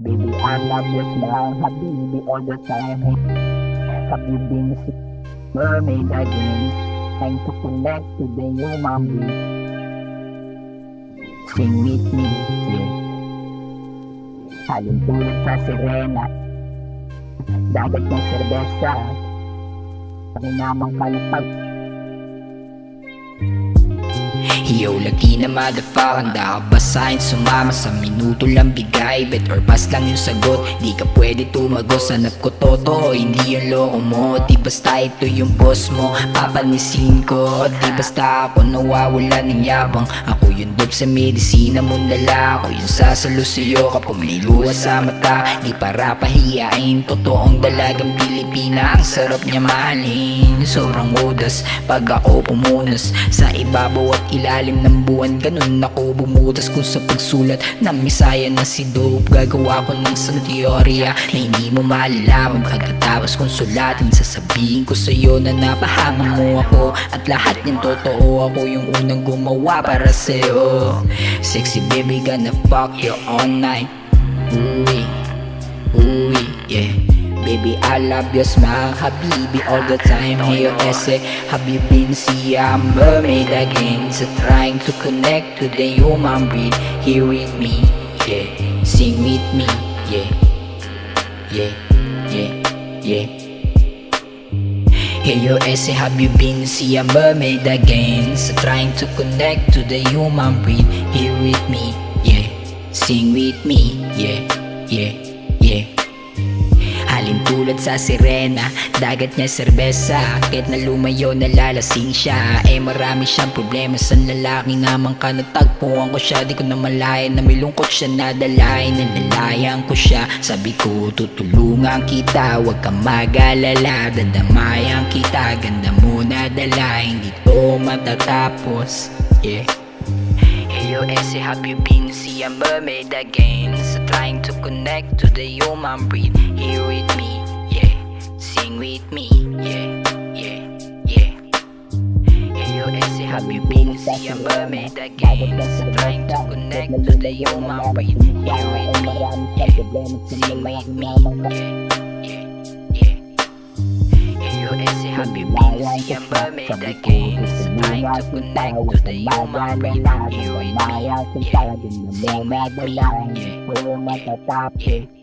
Baby, I love you, smile, habibi, all the time. Have you been sick? Mermaid again. Time to connect to the human being. Sing with me, yeah. Halong tulad sa sirena, dagat ng serbesa, pakinamang kalapag. Yo, lagi na motherfucker, handa ka ba sa'kin sumama? Sa minuto lang bigay, bet or pass lang yung sagot. Di ka pwede tumagos, hanap ko totoo, hindi yung loko mo. Di basta ito yung boss mo, papanisin ko. Di basta ako nawawala ng yabang. Ako yung dope sa medisina mo nala. Ako yung sasalo sa'yo kapag may luha sa mata. Di para pahiyain, totoong dalagang Pilipina. Ang sarap niya mahalin, sobrang udas pag ako pumunas sa ibabaw at ilalim ng buwan. Ganun ako bumutas kung sa pagsulat ng misaya na si Dope. Gagawa ko ng isang teorya na hindi mo malalaman. Pagkatapos kong sulatin, sasabihin ko sa'yo na napahanga mo ako. At lahat ng totoo, ako yung unang gumawa para sa'yo. Sexy baby, gonna fuck you all night. Uy, uy, yeah. Baby, I love your smile, habibi, all the time. Hey, yo, ese, have you been see a mermaid again? So trying to connect to the human breed. Here with me, yeah. Sing with me, yeah. Yeah, yeah, yeah. Hey, yo, ese, have you been see a mermaid again? So trying to connect to the human breed. Here with me, yeah. Sing with me, yeah, yeah, yeah. Halin tulad sa sirena, dagat niya serbesa. Kahit na lumayo nalalasing siya, eh marami siyang problema sa lalaki. Naman ka natagpuan ko siya, di ko na malayan na may lungkot siya nadalain. Nalalayan ko siya, sabi ko tutulungan kita, huwag kang mag-alala. Dadamayan kita, ganda mo nadala, hindi to matatapos, yeah. Yo, ese, have you been see a mermaid again? So trying to connect to the human breed. Here with me, yeah. Sing with me, yeah, yeah, yeah. Yo, ese, have you been see a mermaid again? So trying to connect to the human breed. Here with me, yeah. Sing with me, yeah, yeah, yeah. Yo, ese, have you been see a mermaid again? So trying to connect to the human breed. Here with me, yeah. Sing with me, yeah, yeah.